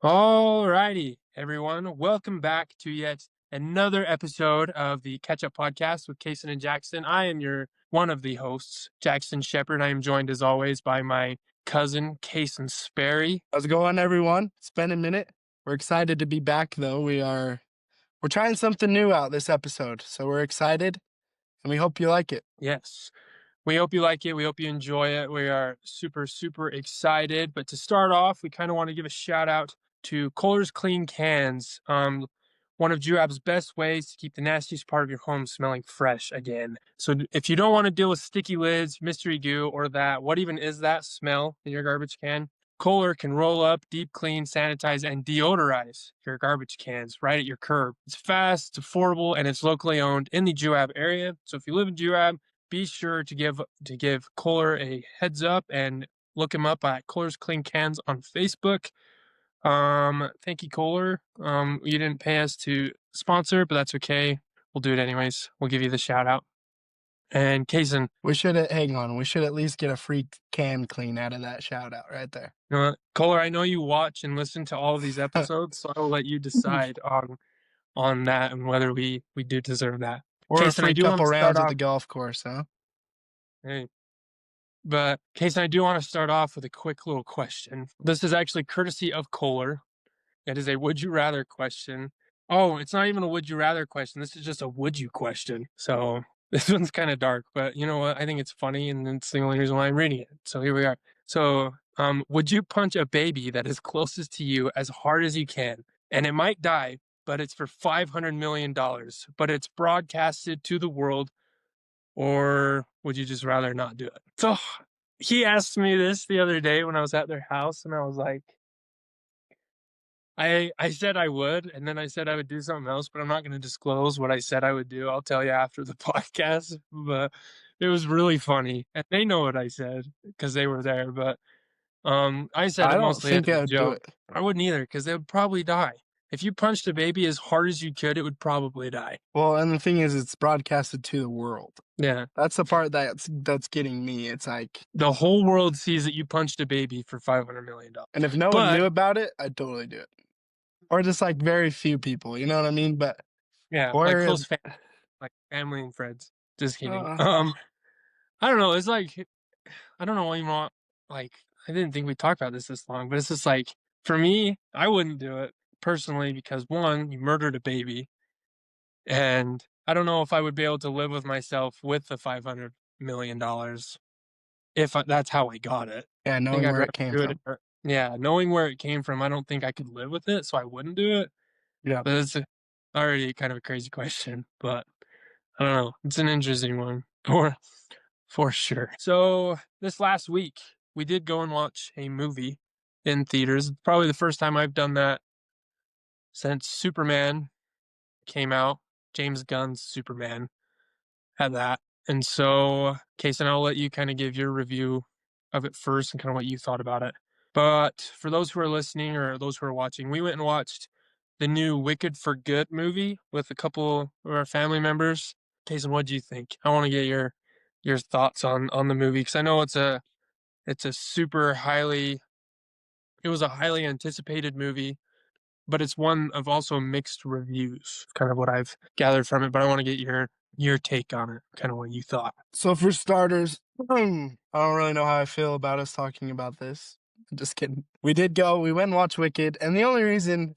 Alrighty, everyone. Welcome back to yet another episode of the Catch Up Podcast with Kason and Jackson. I am your one of the hosts, Jackson Shepard. I am joined as always by my cousin, Kason Sperry. How's it going, everyone? It's been a minute. We're excited to be back, though. We're trying something new out this episode, so we're excited, and we hope you like it. Yes. We hope you like it. We hope you enjoy it. We are super, super excited. But to start off, we kind of want to give a shout out to Kohler's Clean Cans. One of Juab's best ways to keep the nastiest part of your home smelling fresh again. So if you don't want to deal with sticky lids, mystery goo, or that, what even is that smell in your garbage can? Kohler can roll up, deep clean, sanitize, and deodorize your garbage cans right at your curb. It's fast, it's affordable, and it's locally owned in the Juab area. So if you live in Juab, be sure to give Kohler a heads up and look him up at Kohler's Clean Cans on Facebook. Thank you, Kohler. You didn't pay us to sponsor, but that's okay. We'll do it anyways. We'll give you the shout out. And Kason, We should at least get a free can clean out of that shout out right there. Kohler, I know you watch and listen to all of these episodes, so I'll let you decide on that and whether we do deserve that. Or Kason, a free I do want to couple start rounds at off. the golf course, huh? Hey. But, Kason, I do want to start off with a quick little question. This is actually courtesy of Kohler. It is a would you rather question. Oh, it's not even a would you rather question. This is just a would you question. So this one's kind of dark, but you know what? I think it's funny, and it's the only reason why I'm reading it. So here we are. So, would you punch a baby that is closest to you as hard as you can, and it might die, but it's for $500 million, but it's broadcasted to the world, or would you just rather not do it? So he asked me this the other day when I was at their house, and I was like, I said I would, and then I said I would do something else, but I'm not going to disclose what I said I would do. I'll tell you after the podcast, but it was really funny, and they know what I said because they were there. But I said I it don't mostly as think I a would do joke. it. I wouldn't either because they would probably die. If you punched a baby as hard as you could, it would probably die. Well, and the thing is, it's broadcasted to the world. Yeah, That's the part that's getting me. It's like, the whole world sees that you punched a baby for $500 million. and if no one knew about it, I'd totally do it. Or just like very few people, you know what I mean? But yeah, or like close family, like family and friends. Just kidding. uh, I don't know. It's like, I don't know what you want. Like, I didn't think we talked about this long, but it's just like, for me, I wouldn't do it personally because one, you murdered a baby, and I don't know if I would be able to live with myself with the $500 million if that's how I got it. yeah, I think knowing I'd where rather it came do from. it. Yeah, knowing where it came from, I don't think I could live with it, so I wouldn't do it. Yeah. But it's already kind of a crazy question, but I don't know. It's an interesting one for sure. So this last week, we did go and watch a movie in theaters. Probably the first time I've done that since Superman came out. James Gunn's Superman had that. And so, Kason, I'll let you kind of give your review of it first and kind of what you thought about it. But for those who are listening or those who are watching, we went and watched the new Wicked for Good movie with a couple of our family members. Kason, what do you think? I want to get your thoughts on the movie because I know it's a super highly it was a highly anticipated movie, but it's one of also mixed reviews. Kind of what I've gathered from it, but I want to get your take on it, kind of what you thought. So for starters, I don't really know how I feel about us talking about this. Just kidding. We went and watched Wicked, and the only reason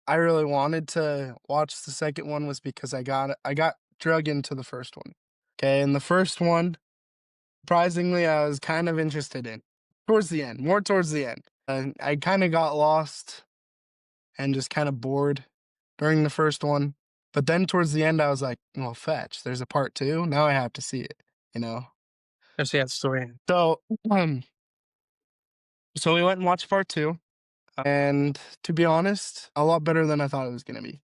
I really wanted to watch the second one was because I got drug into the first one. Okay, and the first one, surprisingly, I was kind of interested in. More towards the end. I kind of got lost and just kind of bored during the first one. But then towards the end, I was like, well, fetch, there's a part 2. Now I have to see it, you know? Let's see that story. So, so we went and watched part 2. And to be honest, a lot better than I thought it was going to be.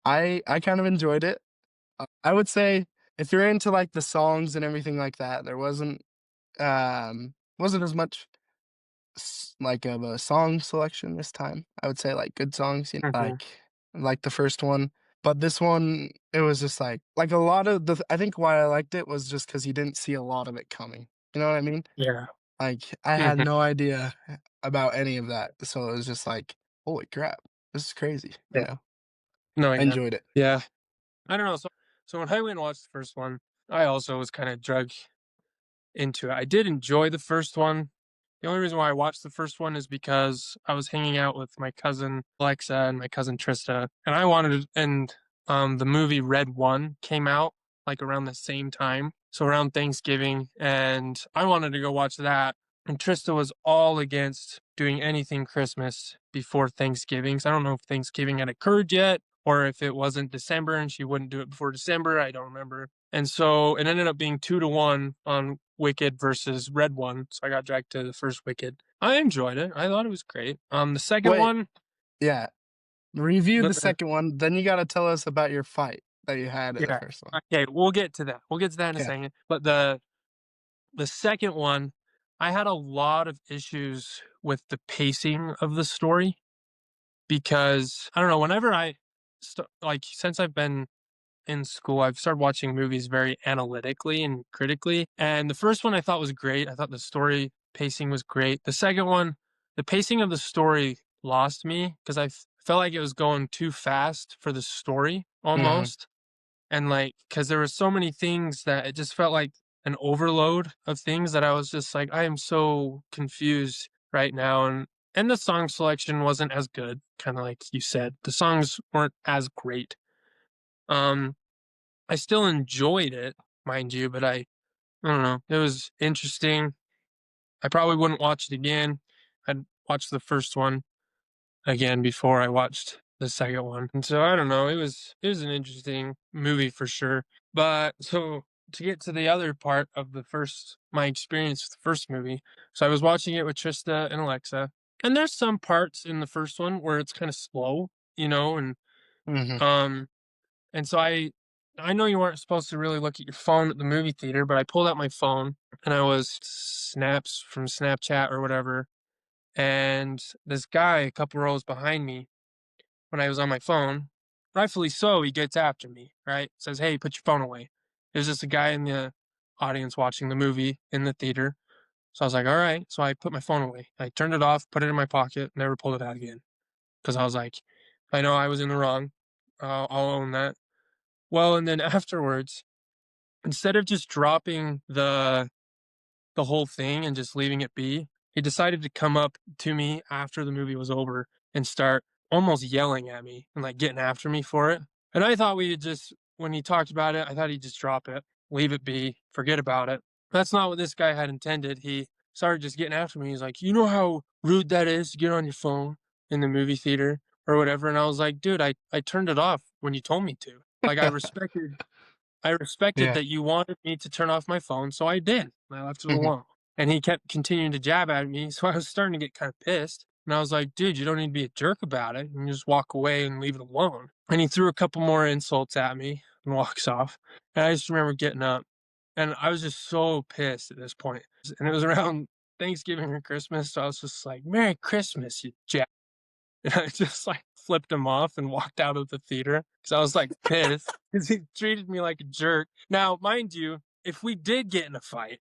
I kind of enjoyed it. I would say if you're into like the songs and everything like that, there wasn't as much like of a song selection this time. I would say like good songs, you know, like the first one. But this one, it was just like a lot of I think why I liked it was just because you didn't see a lot of it coming. You know what I mean? Yeah. Like I had no idea about any of that. So it was just like, holy crap, this is crazy, you Yeah. know? No, I yeah. enjoyed it. Yeah. I don't know, so when I went and watched the first one, I also was kinda drug into it. I did enjoy the first one. The only reason why I watched the first one is because I was hanging out with my cousin Alexa and my cousin Trista, and I wanted and the movie Red One came out like around the same time, so around Thanksgiving, and I wanted to go watch that. And Trista was all against doing anything Christmas before Thanksgiving. So I don't know if Thanksgiving had occurred yet or if it wasn't December and she wouldn't do it before December. I don't remember. And so it ended up being 2-1 on Wicked versus Red One. So I got dragged to the first Wicked. I enjoyed it. I thought it was great. The second Wait, one, yeah, review the the second one, then you gotta tell us about your fight that you had at the yeah. first one. Okay, we'll get to that. We'll get to that in a Okay. second. But the second one, I had a lot of issues with the pacing of the story because I don't know, whenever like since I've been in school, I've started watching movies very analytically and critically. And the first one I thought was great. I thought the story pacing was great. The second one, the pacing of the story lost me because felt like it was going too fast for the story Mhm. almost. And like, because there were so many things that it just felt like an overload of things that I was just like, I am so confused right now. And the song selection wasn't as good, kind of like you said. The songs weren't as great. Um, I still enjoyed it, mind you, but I don't know. It was interesting. I probably wouldn't watch it again. I'd watch the first one again before I watched the second one. And so I don't know. It was an interesting movie for sure. But so to get to the other part of my experience with the first movie. So I was watching it with Trista and Alexa, and there's some parts in the first one where it's kind of slow, and Mhm. um and so I know you weren't supposed to really look at your phone at the movie theater, but I pulled out my phone and I was snaps from Snapchat or whatever. And this guy a couple rows behind me, when I was on my phone, rightfully so, he gets after me, right? Says, "Hey, put your phone away." There's just a guy in the audience watching the movie in the theater. So I was like, all right. So I put my phone away. I turned it off, put it in my pocket, never pulled it out again. Because I was like, I know I was in the wrong. I'll own that. Well, and then afterwards, instead of just dropping the whole thing and just leaving it be, he decided to come up to me after the movie was over and start almost yelling at me and like getting after me for it. And I thought when he talked about it, I thought he'd just drop it, leave it be, forget about it. That's not what this guy had intended. He started just getting after me. He's like, "You know how rude that is to get on your phone in the movie theater or whatever." And I was like, "Dude, I turned it off when you told me to. Like I respected Yeah. that you wanted me to turn off my phone, so I did. I left it Mhm. alone." And he kept continuing to jab at me, so I was starting to get kind of pissed. And I was like, "Dude, you don't need to be a jerk about it. You can just walk away and leave it alone." And he threw a couple more insults at me and walks off. And I just remember getting up, and I was just so pissed at this point. And it was around Thanksgiving or Christmas, so I was just like, "Merry Christmas, you jack." And I just like flipped him off and walked out of the theater because I was like pissed because he treated me like a jerk. Now, mind you, if we did get in a fight,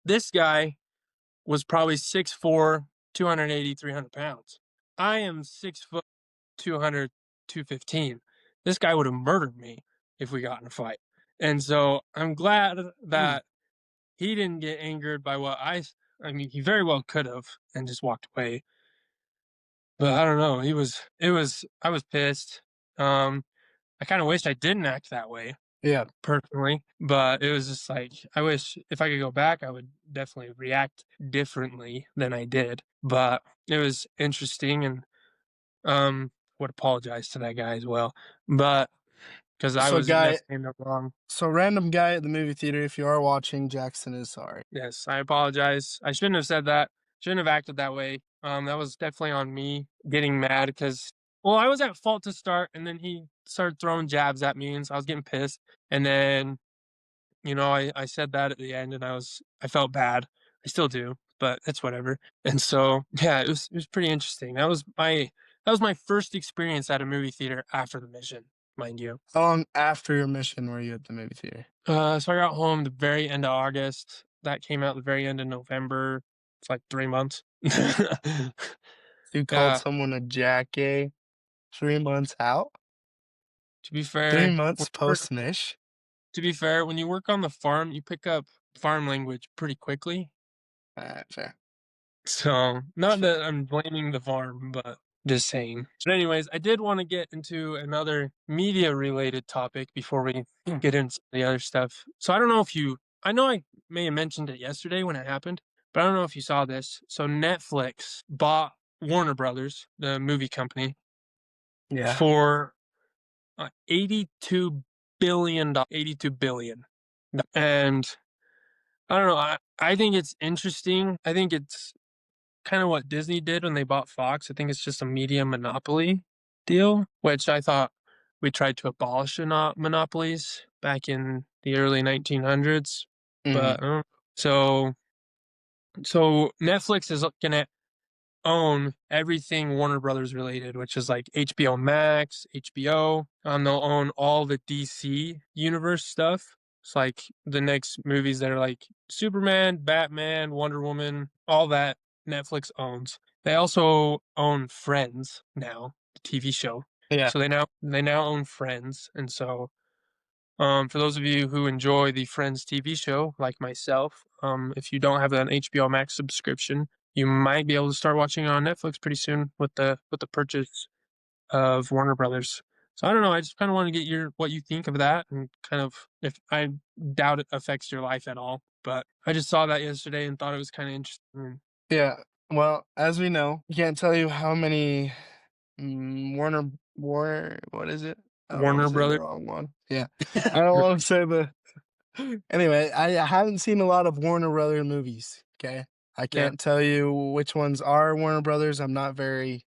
this guy was probably 6'4", 280, 300 pounds. I am 6 foot, 200, 215. This guy would have murdered me if we got in a fight. And so I'm glad Mm. that he didn't get angered by I mean, he very well could have and just walked away. But I don't know, I was pissed. Um, I kinda wished I didn't act that way Yeah. personally, but it was just like, I wish if I could go back, I would definitely react differently than I did. But it was interesting and, would apologize to that guy as well. But because I So was guy definitely in the wrong. so random guy at the movie theater, if you are watching, Jackson is sorry. Yes, I apologize. I shouldn't have said that. Shouldn't have acted that way. That was definitely on me getting mad because, well, I was at fault to start, and then he started throwing jabs at me, and so I was getting pissed. And then, I said that at the end, and I felt bad. I still do, but it's whatever. And so, yeah, it was pretty interesting. That was my first experience at a movie theater after the mission, mind you. How long after your mission were you at the movie theater? So I got home the very end of August. That came out the very end of November. It's like 3 months. You called Yeah, someone a jackie 3 months out? to be 3 fair, months post-nish? when you work on the farm, you pick up farm language pretty quickly. Fair. So, not that I'm blaming the farm, but just saying. But anyways, I did wanna get into another media-related topic before we get into the other stuff. So, I know I may have mentioned it yesterday when it happened, but I don't know if you saw this. So, Netflix bought Warner Brothers, the movie company, Yeah. for, $82 billion. And I don't know, I think it's interesting. I think it's kinda what Disney did when they bought Fox. I think it's just a media monopoly deal, which I thought we tried to abolish monopolies back in the early 1900s, Mhm. but, so so Netflix is gonna own everything Warner Brothers related, which is like HBO Max, HBO. They'll own all the DC universe stuff. It's like the next movies that are like Superman, Batman, Wonder Woman, all that Netflix owns. They also own Friends now, the TV show. Yeah. So they now own Friends, and so for those of you who enjoy the Friends TV show, like myself, if you don't have an HBO Max subscription, you might be able to start watching it on Netflix pretty soon with the purchase of Warner Brothers. So I don't know. I just kind of want to get what you think of that, and kind of if I doubt it affects your life at all, but I just saw that yesterday and thought it was kind of interesting. Yeah. Well, as we know, I can't tell you how many, what is it? I don't wanna Warner say the Brothers. wrong one. Yeah. I don't wanna say the anyway, I haven't seen a lot of Warner Brother movies, okay? I Yeah, can't tell you which ones are Warner Brothers. I'm not very,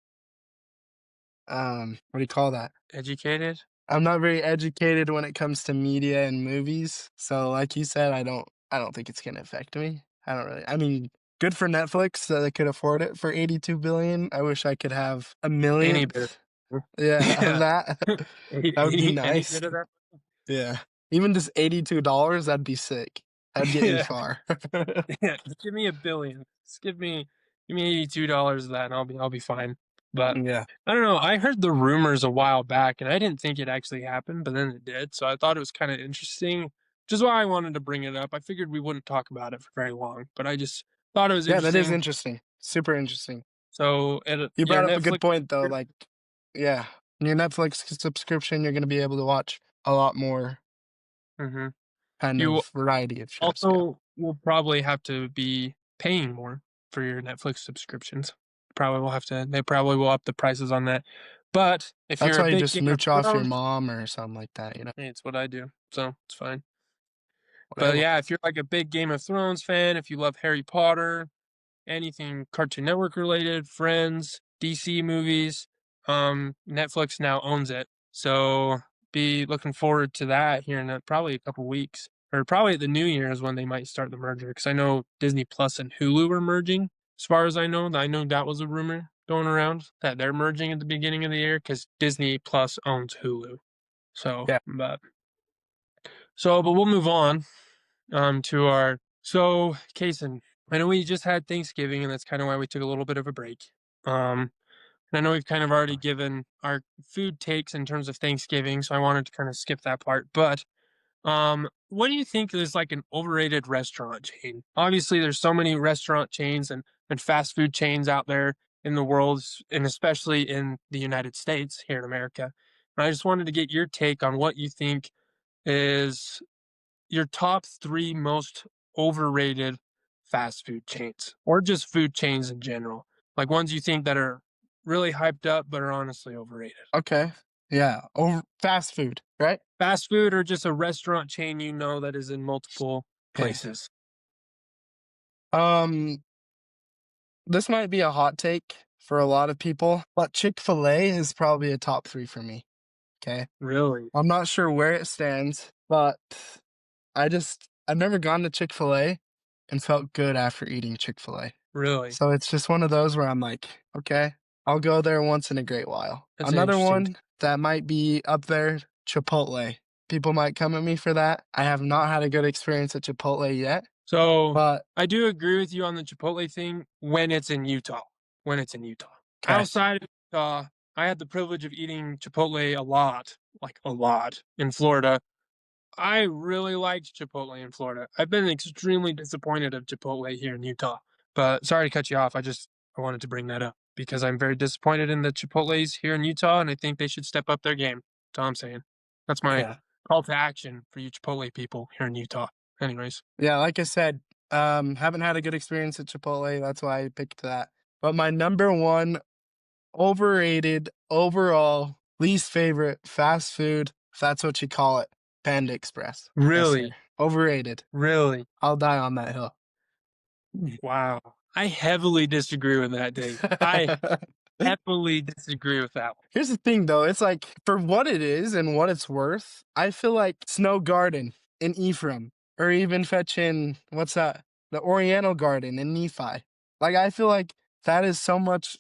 what do you call that? educated. I'm not very educated when it comes to media and movies. So like you said, I don't think it's gonna affect me. I mean, good for Netflix that they could afford it for 82 billion. I wish I could have a Any bit of millionth. Yeah, of yeah, that. That would be any nice. bit of that. Yeah. Even just $82, that'd be sick. That'd get me Yeah. far. Yeah, just give me $1 billion. Just give me $82 of that and I'll be fine. But Yeah. I don't know, I heard the rumors a while back and I didn't think it actually happened, but then it did. So I thought it was kind of interesting, which is why I wanted to bring it up. I figured we wouldn't talk about it for very long, but I just thought it was Yeah, that is interesting. interesting. Super interesting. So You your brought up a Netflix good point though, like, yeah, your Netflix subscription, you're gonna be able to watch a lot more hmm kind you of variety of shows, yeah. also will probably have to be paying more for your Netflix subscriptions. They probably will up the prices on that. But if That's you're a why you big just Game of mooch off your Thrones, mom or something like that, hey, it's what I do, so it's fine. But whatever. yeah, if you're like a big Game of Thrones fan, if you love Harry Potter, anything Cartoon Network related, Friends, DC movies, Netflix now owns it. So be looking forward to that here in probably a couple weeks. Or probably at the new year is when they might start the merger. Because I know Disney Plus and Hulu are merging. As far as I know that was a rumor going around that they're merging at the beginning of the year because Disney Plus owns Hulu. So, Yeah. but we'll move on to our Kason. I know we just had Thanksgiving, and that's kind of why we took a little bit of a break. Um, and I know we've kind of already given our food takes in terms of Thanksgiving, so I wanted to kind of skip that part. But what do you think is like an overrated restaurant chain? Obviously, there's so many restaurant chains and fast food chains out there in the world, and especially in the United States here in America. And I just wanted to get your take on what you think is your top 3 most overrated fast food chains, or just food chains in general. Like ones you think that are really hyped up, but are honestly overrated. Okay. Yeah, over fast food, right? Fast food or just a restaurant chain you know that is in multiple Okay. places. Um, this might be a hot take for a lot of people, but Chick-fil-A is probably a top 3 for me, okay? Really? I'm not sure where it stands, but I've never gone to Chick-fil-A and felt good after eating Chick-fil-A. Really? So it's just one of those where I'm like, okay, I'll go there once in a great while. That's an Another interesting one that might be up there, Chipotle. People might come at me for that. I have not had a good experience at Chipotle yet, So, but I do agree with you on the Chipotle thing when it's in Utah. When it's in Utah. 'Kay. outside of I had the privilege of eating Chipotle a lot, like a lot, in Florida. I really liked Chipotle in Florida. I've been extremely disappointed of Chipotle here in Utah. But sorry to cut you off. I wanted to bring that up because I'm very disappointed in the Chipotles here in Utah, and I think they should step up their game. That's all I'm saying. That's my Yeah. call to action for you Chipotle people here in Utah. Anyways, Yeah, like I said, haven't had a good experience at Chipotle, that's why I picked that. But my number 1 overrated, overall, least favorite fast food, if that's what you call it, Panda Express. Yes, sir. really, Overrated. really, I'll die on that hill. wow. I heavily disagree with that, Dave. I heavily disagree with that one. Here's the thing, though. It's like, for what it is and what it's worth, I feel like Snow Garden in Ephraim, or even fetching, what's that? The Oriental Garden in Nephi. Like, I feel like that is so much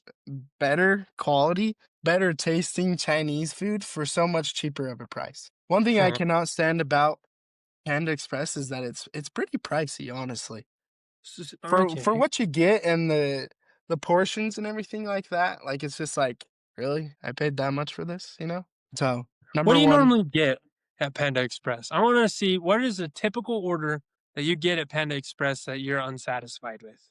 better quality, better tasting Chinese food for so much cheaper of a price. One thing I Huh. cannot stand about Panda Express is that it's pretty pricey, honestly. For Okay. what you get and the portions and everything like that, like, it's just like, "Really? I paid that much for this?" You know? So, What number do you 1. normally get at Panda Express? I wanna see what is a typical order that you get at Panda Express that you're unsatisfied with?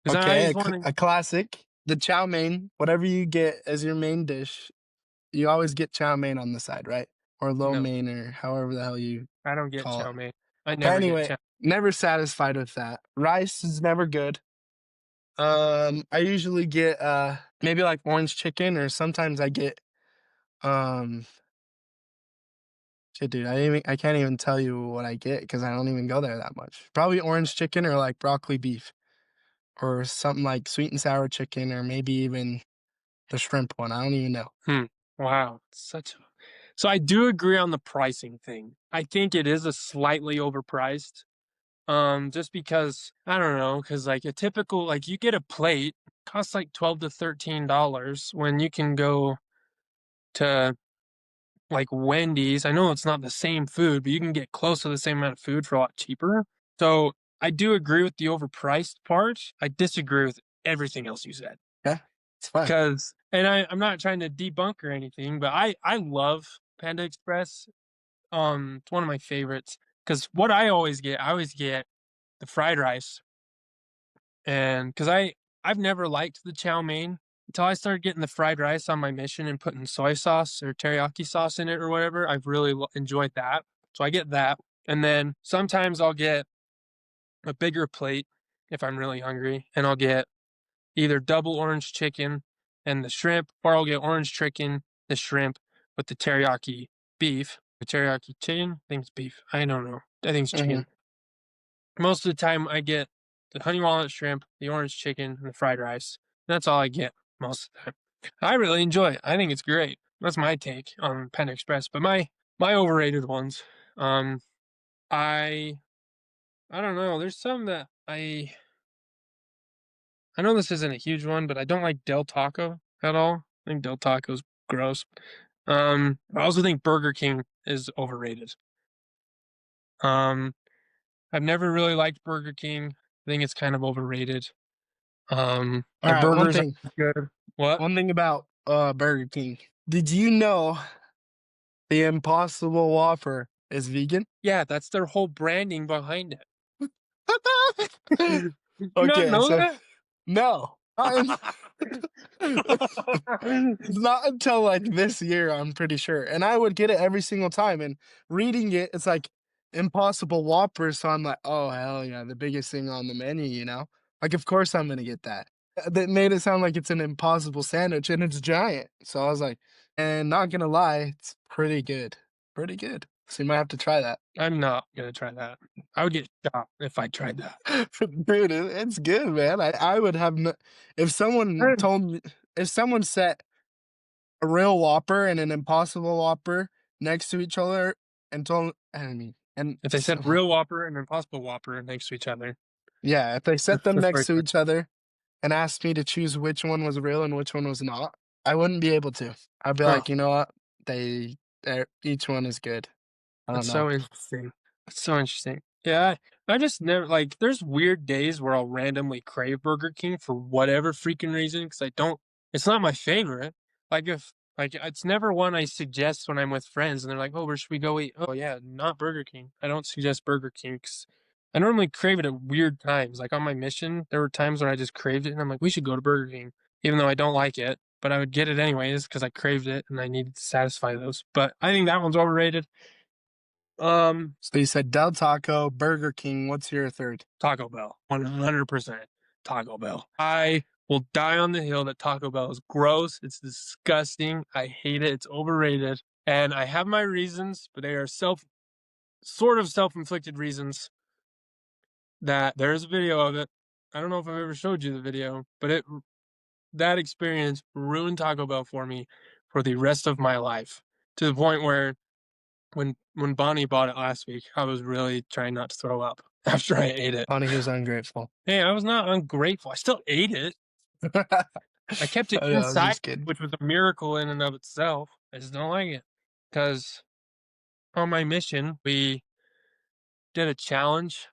'Cause I Okay, always wanna a classic, the chow mein, whatever you get as your main dish, you always get chow mein on the side, right? Or lo no, mein or however the hell you I don't get call chow it. mein. I But never get anyway, chow. never satisfied with that. Rice is never good. I usually get, maybe, like, orange chicken, or sometimes I get, um shit, dude, I can't even tell you what I get because I don't even go there that much. Probably orange chicken or, like, broccoli beef, or something like sweet and sour chicken, or maybe even the shrimp one, I don't even know. Hmm. Wow, such a so I do agree on the pricing thing. I think it is a slightly overpriced, just because I don't know, because like, a typical like, you get a plate, costs, like, 12 to $13 when you can go to like Wendy's. I know it's not the same food, but you can get close to the same amount of food for a lot cheaper. So I do agree with the overpriced part. I disagree with everything else you said. Yeah, it's fine. Cause and I'm not trying to debunk or anything, but I love Panda Express. It's one of my favorites. Cause what I always get the fried rice. And cause I've never liked the chow mein until I started getting the fried rice on my mission and putting soy sauce or teriyaki sauce in it or whatever. I've really enjoyed that. So I get that. And then sometimes I'll get a bigger plate if I'm really hungry, and I'll get either double orange chicken and the shrimp, or I'll get orange chicken, the shrimp with the teriyaki beef. The teriyaki chicken? I think it's beef. I don't know. I think it's Mhm. chicken. Most of the time, I get the honey walnut shrimp, the orange chicken, and the fried rice. That's all I get most of the time. I really enjoy it. I think it's great. That's my take on Panda Express. But my overrated ones, um, I I don't know. There's some that I know this isn't a huge one, but I don't like Del Taco at all. I think Del Taco's gross. I also think Burger King is overrated. Um, I've never really liked Burger King. I think it's kind of overrated. Their Alright, burgers are good. What? one thing about, Burger King. Did you know the Impossible Whopper is vegan? Yeah, that's their whole branding behind it. Did you not Okay, know so that? no. Not until, like, this year, I'm pretty sure, and I would get it every single time, and reading it, it's like Impossible Whopper, so I'm like, "Oh, hell yeah, the biggest thing on the menu," you know? Like, of course I'm gonna get that. That made it sound like it's an impossible sandwich, and it's giant, so I was like, and not gonna lie, it's pretty good. Pretty good. So you might have to try that. I'm not gonna try that. I would get shot if I tried that. Dude, it's good, man. I would have no if someone told me if someone set a real Whopper and an Impossible Whopper next to each other and told I mean, and If they said so real Whopper and Impossible Whopper next to each other, yeah, if they set them before next you to try each other and asked me to choose which one was real and which one was not, I wouldn't be able to. I'd be oh, like, "You know what? Each one is good." I that's don't know. so interesting. That's so interesting. Yeah, I just never like, there's weird days where I'll randomly crave Burger King for whatever freaking reason because I don't it's not my favorite. Like, if like, it's never one I suggest when I'm with friends and they're like, "Oh, where should we go eat?" "Oh, yeah, not Burger King." I don't suggest Burger King because I normally crave it at weird times. Like, on my mission, there were times when I just craved it and I'm like, "We should go to Burger King," even though I don't like it, but I would get it anyways because I craved it and I needed to satisfy those. But I think that one's overrated. Um, So you said Del Taco, Burger King. What's your third? Taco Bell, 100% Taco Bell. I will die on the hill that Taco Bell is gross, it's disgusting, I hate it, it's overrated, and I have my reasons, but they are sort of self-inflicted reasons that there's a video of it. I don't know if I've ever showed you the video, but that experience ruined Taco Bell for me for the rest of my life, to the point where when Bonnie bought it last week, I was really trying not to throw up after I ate it. Bonnie was ungrateful. Hey, I was not ungrateful. I still ate it. I kept it Oh, yeah, I was inside, just kidding. which was a miracle in and of itself. I just don't like it because on my mission, we did a challenge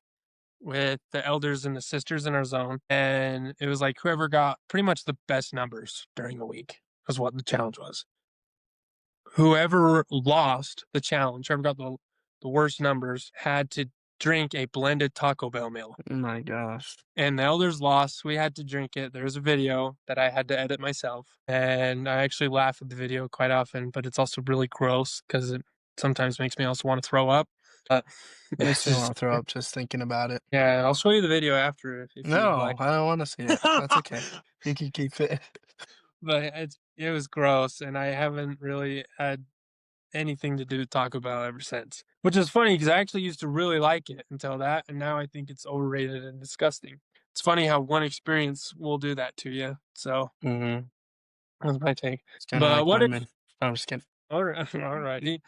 with the elders and the sisters in our zone, and it was like whoever got pretty much the best numbers during the week was what the challenge was. Whoever lost the challenge, whoever got the worst numbers, had to drink a blended Taco Bell meal. Oh my gosh. And the elders lost. We had to drink it. There's a video that I had to edit myself, and I actually laugh at the video quite often, but it's also really gross because it sometimes makes me also want to throw up. Makes It's me want just to throw up just thinking about it. yeah, I'll show you the video after if you'd No, like. I don't want to see it. That's okay. You can keep it. But it was gross, and I haven't really had anything to do with Taco Bell ever since. Which is funny because I actually used to really like it until that, and now I think it's overrated and disgusting. It's funny how one experience will do that to you. So Mm-hmm. that's my take. It's kind of But like what if women. I'm just kidding. alrighty.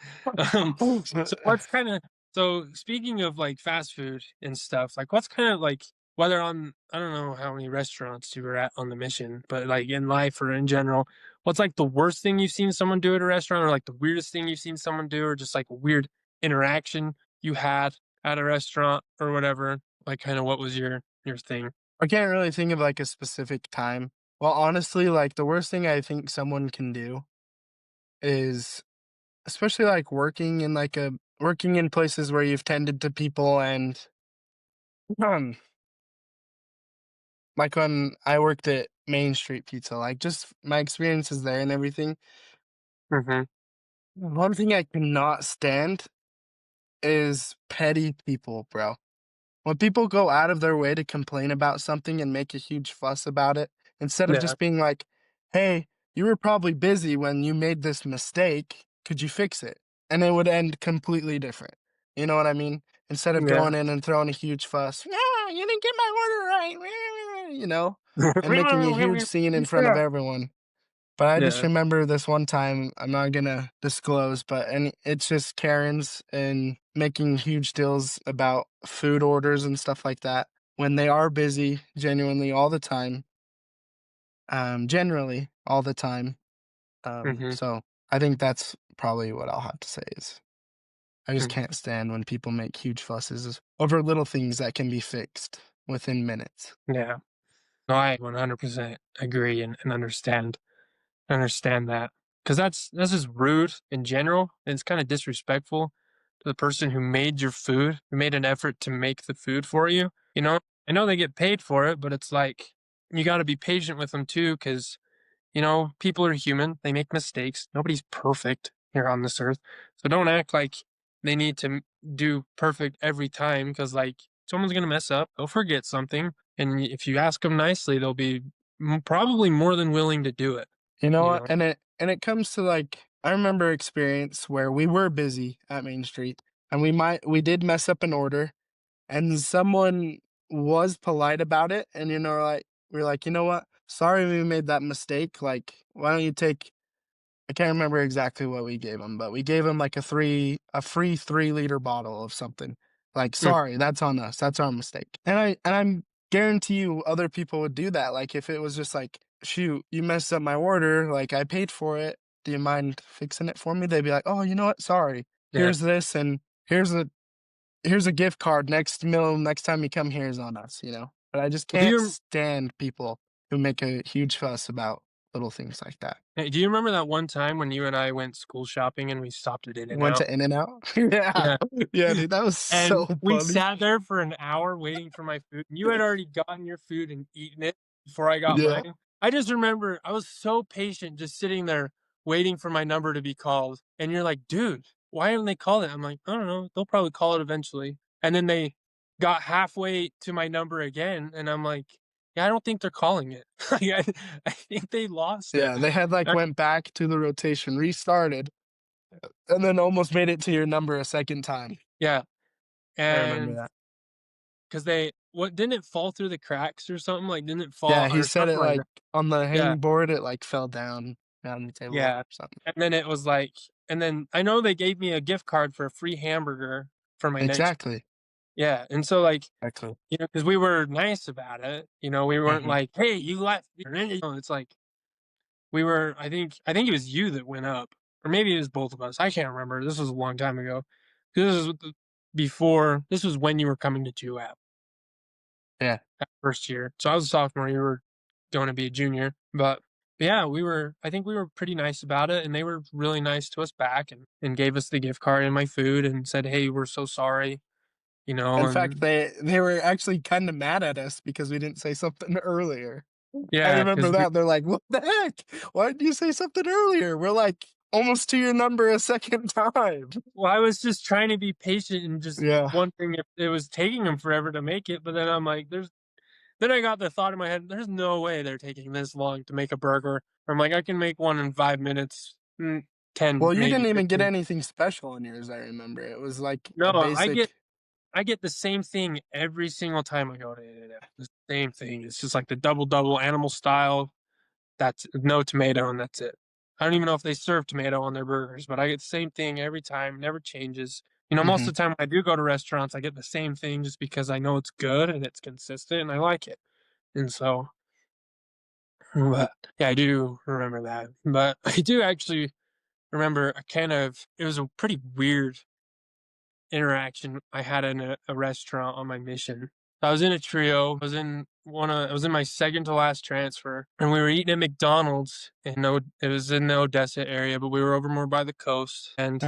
So what's kinda so speaking of, like, fast food and stuff, like, what's kind of, like whether on I don't know how many restaurants you were at on the mission, but, like, in life or in general, what's, like, the worst thing you've seen someone do at a restaurant or, like, the weirdest thing you've seen someone do or just, like, a weird interaction you had at a restaurant or whatever? Like, kinda what was your thing? I can't really think of like a specific time. Well, honestly, like the worst thing I think someone can do is, especially like working in places where you've tended to people and um like when I worked at Main Street Pizza, like just my experiences there and everything. Mhm. One thing I cannot stand is petty people, bro. When people go out of their way to complain about something and make a huge fuss about it, instead of Yeah. just being like, "Hey, you were probably busy when you made this mistake. Could you fix it?" And it would end completely different. You know what I mean? Instead of Yeah. going in and throwing a huge fuss, "No, you didn't get my order right," you know, and making a huge scene in front of Yeah. everyone. But I just Yeah. remember this one time, I'm not gonna disclose, but and it's just Karens and making huge deals about food orders and stuff like that when they are busy genuinely all the time. Generally all the time. Mhm. So I think that's probably what I'll have to say is I just Mhm. can't stand when people make huge fusses over little things that can be fixed within minutes. Yeah. No, I 100% agree and understand that because that's just rude in general, and it's kinda disrespectful to the person who made your food, who made an effort to make the food for you, you know? I know they get paid for it, but it's like, you gotta be patient with them too, because people are human, they make mistakes, nobody's perfect here on this earth, so don't act like they need to do perfect every time. Because like, someone's gonna mess up, they'll forget something, and if you ask them nicely, they'll be probably more than willing to do it, You know you what? know? And it comes to like I remember experience where we were busy at Main Street and we did mess up an order and someone was polite about it and like we're like, "You know what? Sorry we made that mistake. Like, why don't you take." I can't remember exactly what we gave him, but we gave him like a free 3-liter bottle of something. Like, Mm, sorry, that's on us. That's our mistake. And I'm guarantee you other people would do that. Like if it was just like, shoot, you messed up my order, like I paid for it. Do you mind fixing it for me? They'd be like, "Oh, you know what? Sorry. yeah, Here's this and here's here's a gift card. Next meal, next time you come here is on us, you know? But I just Do can't you stand people who make a huge fuss about little things like that. hey, do you remember that one time when you and I went school shopping and we stopped at Went In-N-Out? to In-N-Out? Yeah. Yeah. Yeah, dude, that was so And we funny. sat there for an hour waiting for my food, and you had already gotten your food and eaten it before I got Yeah. mine. I just remember I was so patient just sitting there waiting for my number to be called, and you're like, "Dude, why haven't they called it?" I'm like, "I don't know, they'll probably call it eventually." And then they got halfway to my number again, and I'm like, "Yeah, I don't think they're calling it." Like, I think they lost it. Yeah, they had, like, I went back to the rotation, restarted, and then almost made it to your number a second time. Yeah, I remember and that. 'cause they what didn't it fall through the cracks or something? Like, didn't it fall Yeah, he or said something it, like like, that? on the Yeah, hanging board, it, like, fell down on the table or yeah, something. and then it was like and then I know they gave me a gift card for a free hamburger for my next Exactly. yeah, and so, like, Exactly. you know, because we were nice about it, you know, we weren't Mhm. like, "Hey, you left" it's like, we were I think it was you that went up, or maybe it was both of us, I can't remember, this was a long time ago. This was this was when you were coming to JUAP. Yeah. That first year. So I was a sophomore, you were going to be a junior. But yeah, I think we were pretty nice about it and they were really nice to us back and gave us the gift card and my food and said, "Hey, we're so sorry," you know, In fact, and they were actually kinda mad at us because we didn't say something earlier. I yeah, remember because that, they're like, "What the heck? Why didn't you say something earlier? We're, like, almost to your number a second time." I was just trying to be patient and just Yeah. wondering if it was taking them forever to make it, but then I'm like, then I got the thought in my head, there's no way they're taking this long to make a burger. I'm like, I can make one in 5 minutes, 10, Well, you maybe didn't even get 15. anything special in yours, I remember. It was, like, No, a basic. I get the same thing every single time I go to In-N-Out, the same thing, it's just like the double double animal style, that's no tomato and that's it. I don't even know if they serve tomato on their burgers, but I get the same thing every time, never changes. You know, most Mhm. of the time when I do go to restaurants, I get the same thing just because I know it's good and it's consistent and I like it, and so but, yeah, I do remember that, but I do actually remember a kind of it was a pretty weird interaction I had in a restaurant on my mission. I was in a trio. I was in my second to last transfer, and we were eating at McDonald's it was in the Odessa area, but we were over more by the coast, and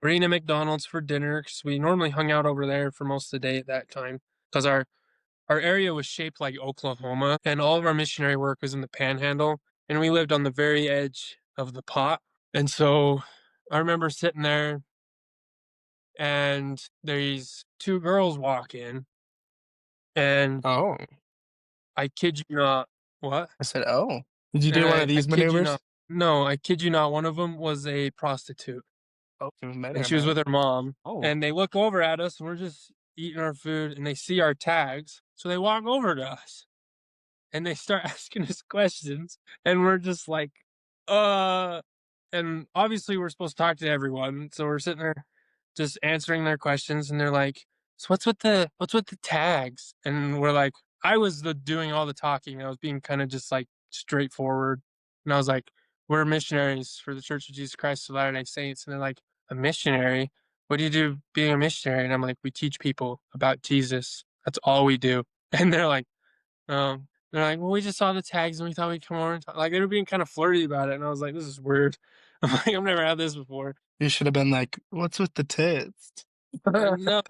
we're eating at McDonald's for dinner because we normally hung out over there for most of the day at that time because our area was shaped like Oklahoma, and all of our missionary work was in the Panhandle, and we lived on the very edge of the pot, and so I remember sitting there and these 2 girls walk in, and Oh. I kid you not what? I said, "Oh." Did you And do one of I these kid you maneuvers? not no, I kid you not, one of them was a prostitute, Oh, even and better, she was man. with her mom, Oh. and they look over at us, and we're just eating our food, and they see our tags, so they walk over to us, and they start asking us questions, and we're just like, "Uh," and obviously we're supposed to talk to everyone, so we're sitting there just answering their questions, and they're like, "So what's with the tags?" And we're like, I was the doing all the talking. I was being kind of just like straightforward, and I was like, "We're missionaries for the Church of Jesus Christ of Latter-day Saints," and they're like, "A missionary? What do you do being a missionary?" And I'm like, "We teach people about Jesus. That's all we do." And they're like, "Well, we just saw the tags and we thought we'd come over and talk." Like, they were being kind of flirty about it, and I was like, "This is weird." I'm like, "I've never had this before." You should have been like, "What's with the tits?" No, no.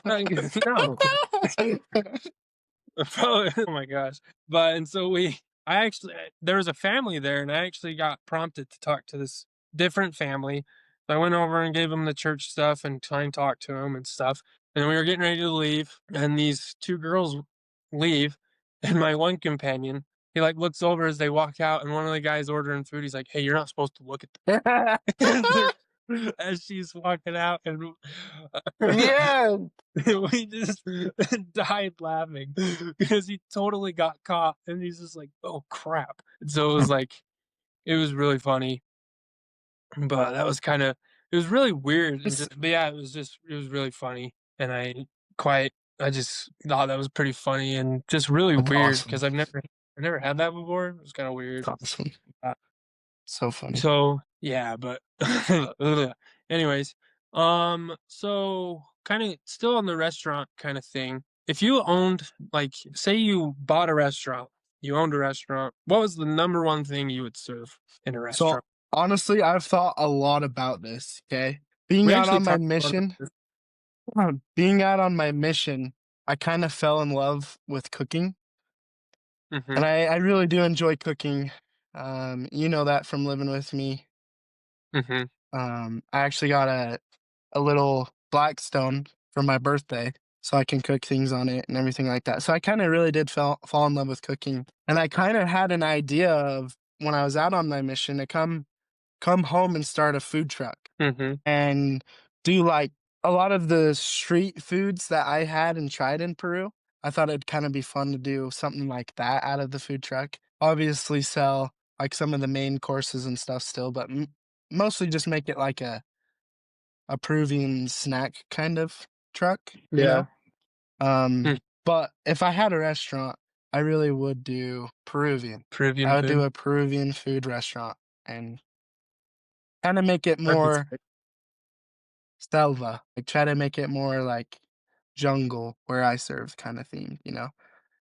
Probably oh my gosh. But and so there was a family there, and I actually got prompted to talk to this different family. So I went over and gave them the church stuff and try and talk to them and stuff, and we were getting ready to leave, and these 2 girls leave, and my one companion, he, like, looks over as they walk out, and one of the guys ordering food, he's like, "Hey, you're not supposed to look at them." As she's walking out, and Yeah. we just died laughing because he totally got caught, and he's just like, "Oh, crap." And so it was really funny, but that was kinda it was really weird and It's just but yeah, it was really funny, and quite I just thought that was pretty funny and just really that's weird awesome. because I never had that before. It was kinda It's weird. awesome. Uh, So funny. so, yeah, but anyways, so kinda still on the restaurant kinda thing, if you owned like, say you bought a restaurant, you owned a restaurant, what was the number one thing you would serve in a So, restaurant? honestly, I've thought a lot about this, okay? Being We out actually on my talked a lot about mission this. being out on my mission, I kinda fell in love with cooking, and Mhm, I really do enjoy cooking. You know that from living with me. mhm, I actually got a little Blackstone for my birthday, so I can cook things on it and everything like that. So I kinda really did fall in love with cooking, and I kinda had an idea of when I was out on my mission to come home and start a food truck mhm, and do, like, a lot of the street foods that I had and tried in Peru. I thought it'd kinda be fun to do something like that out of the food truck. Obviously sell, like, some of the main courses and stuff still, but mostly just make it like a Peruvian snack kind of truck, you yeah, know? Um, mm, but if I had a restaurant, I really would do Peruvian. Peruvian I would do food, a Peruvian food restaurant and kinda make it that'd be more sick. selva, like, try to make it more like jungle where I serve kinda theme, you know?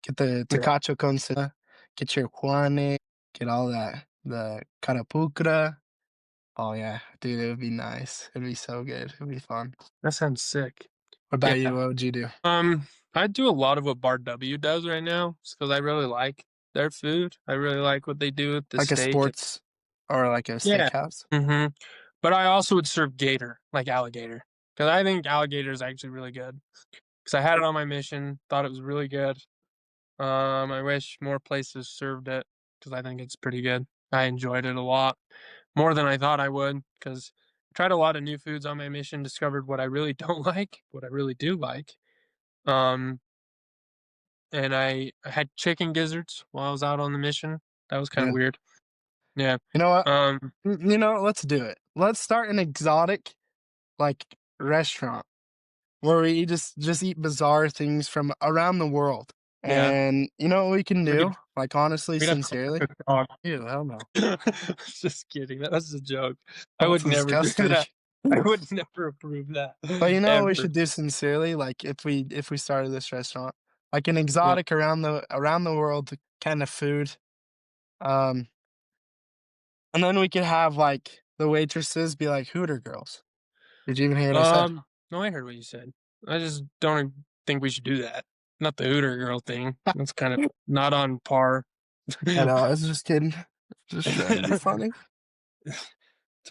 Get the Yeah, tecacho con cebolla, get your Juane, get all that, the carapucra. Oh, yeah, dude, it would be nice. It'd be so good. It'd be fun. that sounds sick. What about you? Yeah, What would you do? I do a lot of what Bar W does right now, just because I really like their food. I really like what they do with the Like a steak. sports or like a Yeah. steakhouse? Mhm. But I also would serve gator, like alligator, because I think alligator is actually really good. Because I had it on my mission, thought it was really good. I wish more places served it, because I think it's pretty good. I enjoyed it a lot, more than I thought I would. Because I tried a lot of new foods on my mission, discovered what I really don't like, what I really do like. Um, and I had chicken gizzards while I was out on the mission. That was kinda Yeah. weird. Yeah. You know what? Um, Let's do it. Let's start an exotic, like, restaurant where we just eat bizarre things from around the world. yeah. And you know what we can We do? could Like, honestly, we'd have to sincerely? cook dog. Ew, hell no. Just kidding, that was a joke. I That's would never do disgusting. that. I would never approve that, But you know what we ever. should do sincerely? Like, if we started this restaurant? Like an What? exotic around the world kind of food. Um, and then we could have, like, the waitresses be like Hooter girls. Did you even hear what I said? No, I heard what you said. I just don't think we should do that. Not the Hooter girl thing. That's kind of not on par. I know, I was just kidding. Just trying to be It's funny.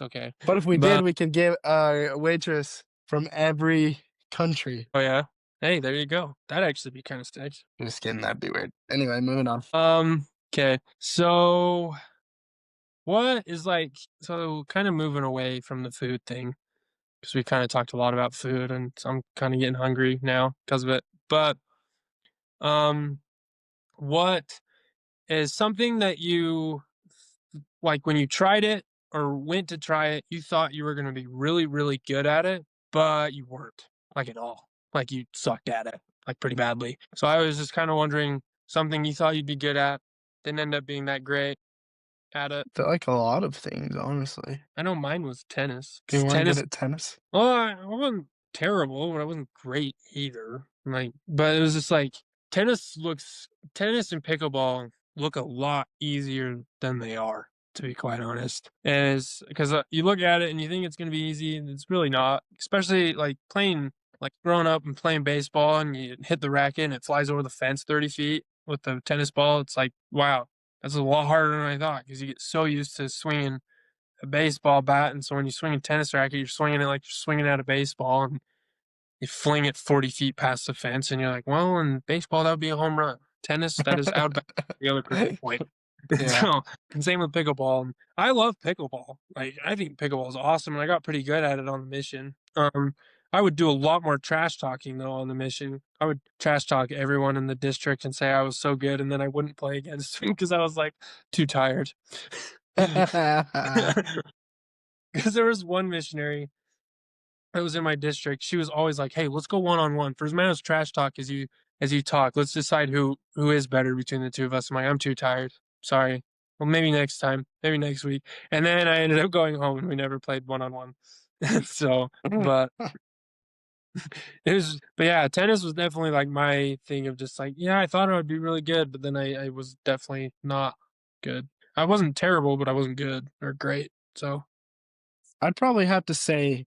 okay. But if we did, But we could get a waitress from every country. oh, yeah? Hey, there you go. That'd actually be kinda sick. Just kidding, that'd be weird. Anyway, moving on. 'Kay. So, what is, like so kinda moving away from the food thing, because we kinda talked a lot about food, and so I'm kinda getting hungry now because of it. But, um, what is something that you like, when you tried it or went to try it, you thought you were gonna be really, really good at it, but you weren't, like, at all. Like, you sucked at it, like, pretty badly. So I was just kinda wondering, something you thought you'd be good at, didn't end up being that great at it. Feel like a lot of things, honestly. I know mine was tennis, You 'cause weren't good tennis at tennis? well, I wasn't terrible, but I wasn't great either. Like, but it was just like tennis and pickleball look a lot easier than they are, to be quite honest. And it's because you look at it and you think it's gonna be easy, and it's really not. Especially like playing, like growing up and playing baseball, and you hit the racket and it flies over the fence 30 feet with the tennis ball. It's like, wow, that's a lot harder than I thought because you get so used to swinging a baseball bat, and so when you swing a tennis racket, you're swinging it like you're swinging at a baseball, and you fling it 40 feet past the fence, and you're like, well, in baseball, that would be a home run. Tennis, that is out back the other person's point. Yeah. So, and same with pickleball. And I love pickleball. Like, I think pickleball is awesome, and I got pretty good at it on the mission. I would do a lot more trash talking though on the mission. I would trash talk everyone in the district and say I was so good, and then I wouldn't play against them because I was like too tired. Because there was one missionary that was in my district. She was always like, "Hey, let's go one on one. For as many as trash talk as you talk, let's decide who is better between the two of us." I'm like, "I'm too tired. Sorry. Well, maybe next time. Maybe next week." And then I ended up going home and we never played one on one. So, but But yeah, tennis was definitely like my thing of just like, yeah, I thought I would be really good, but then I was definitely not good. I wasn't terrible, but I wasn't good or great. So I'd probably have to say,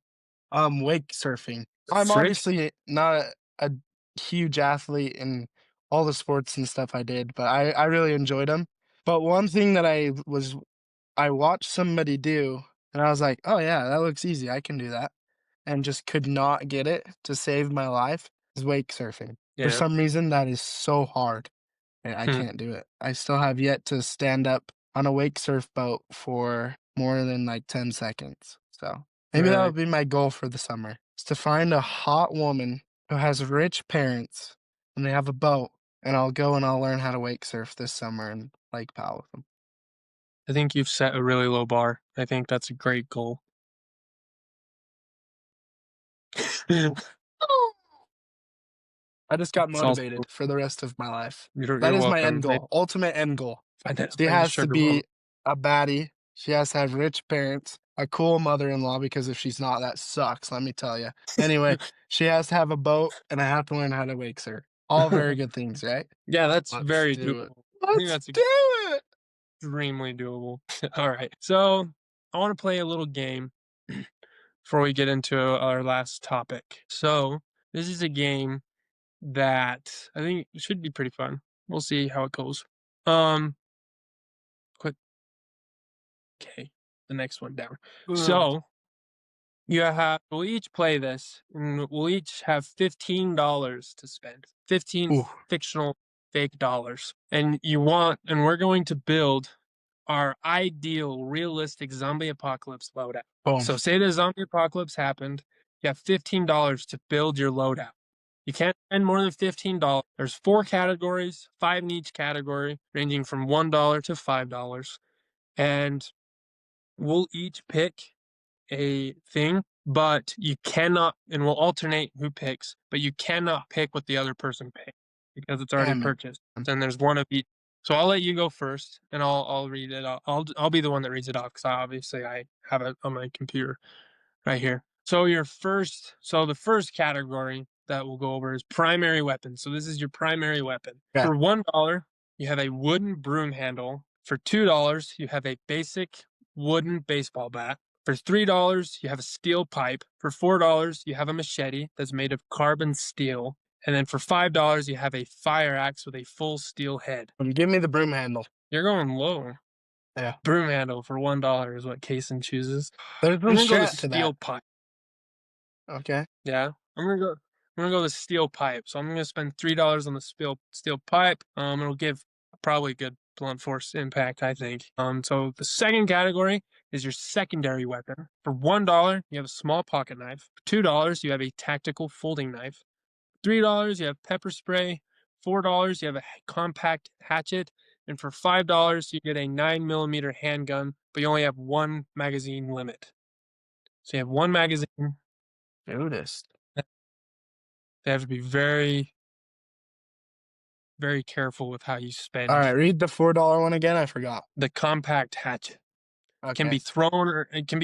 wake surfing. I'm frick, obviously not a huge athlete in all the sports and stuff I did, but I really enjoyed them. But one thing that I watched somebody do, and I was like, "Oh yeah, that looks easy. I can do that." And just could not get it to save my life is wake surfing. For yeah. some reason, that is so hard. I Hmm. can't do it. I still have yet to stand up on a wake surf boat for more than like 10 seconds. So maybe that Really? would be my goal for the summer is to find a hot woman who has rich parents and they have a boat, and I'll go and I'll learn how to wake surf this summer and Lake Powell with them. I think you've set a really low bar. I think that's a great goal. I just got It's also motivated for the rest of my life. That you're is my end welcome. goal, ultimate end goal. She Find a has to sugar mama. be a baddie. She has to have rich parents, a cool mother-in-law, because if she's not, that sucks, let me tell you. Anyway, she has to have a boat, and I have to learn how to wake surf. All very good things, right? Yeah, that's Let's very do it. doable. I think Let's that's do it! extremely doable. All right. So I want to play a little game before we get into our last topic. So this is a game that I think should be pretty fun. We'll see how it goes. Um, quick. Okay, the next one down. Ugh. So we'll each play this, and we'll each have $15 to spend. 15 Ooh, fictional fake dollars, and we're going to build our ideal, realistic zombie apocalypse loadout. boom. So, say the zombie apocalypse happened, you have $15 to build your loadout. You can't spend more than $15. There's 4 categories, 5 in each category, ranging from $1 to $5. And we'll each pick a thing, but you cannot, and we'll alternate who picks, but you cannot pick what the other person picked because it's already Damn it. purchased. And there's one of each. So I'll let you go first, and I'll read it. I'll be the one that reads it off because obviously I have it on my computer right here. So the first category that we'll go over is primary weapon. So this is your primary weapon. Okay. For $1, you have a wooden broom handle. For $2, you have a basic wooden baseball bat. For $3, you have a steel pipe. For $4, you have a machete that's made of carbon steel. And then for $5, you have a fire axe with a full steel head. Give me the broom handle. You're going low. Yeah. Broom handle for $1 is what Kaysen chooses. There's I'm some gonna go the strat to that. steel pipe. Okay. Yeah, I'm gonna go the steel pipe. So I'm gonna spend $3 on the steel pipe. It'll give probably good blunt force impact, I think. So the second category is your secondary weapon. For $1, you have a small pocket knife. For $2, you have a tactical folding knife. $3, you have pepper spray. $4, you have a compact hatchet. And for $5, you get a 9mm handgun, but you only have one magazine limit. So you have one magazine. Judas. They have to be very, very careful with how you All spend. right, read the $4 one again. I forgot. The compact hatchet can Okay. be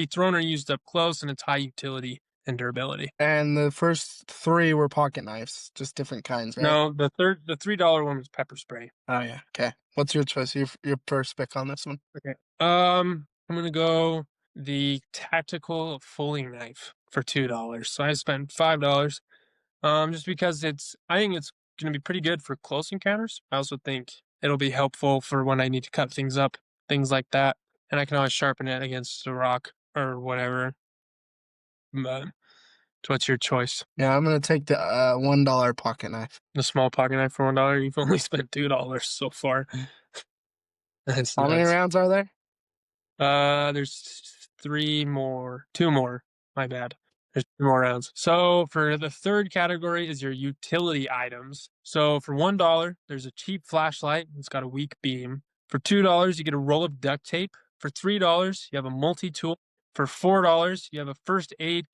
thrown or used up close, and it's high utility and durability. And the first 3 were pocket knives, just different kinds, right? No, the $3 one was pepper spray. Oh, yeah. Okay. What's your choice? Your first pick on this one? Okay. I'm gonna go the tactical folding knife for $2. So I spent $5. Just because I think it's gonna be pretty good for close encounters. I also think it'll be helpful for when I need to cut things up, things like that, and I can always sharpen it against a rock or whatever. But so what's your choice? Yeah, I'm gonna take the $1 pocket knife. The small pocket knife for $1? You've only spent $2 so far. That's How many nuts. rounds are there? There's two more. My bad. There's 2 more rounds. So for the third category is your utility items. So for $1, there's a cheap flashlight. It's got a weak beam. For $2, you get a roll of duct tape. For $3, you have a multi-tool. For $4, you have a first aid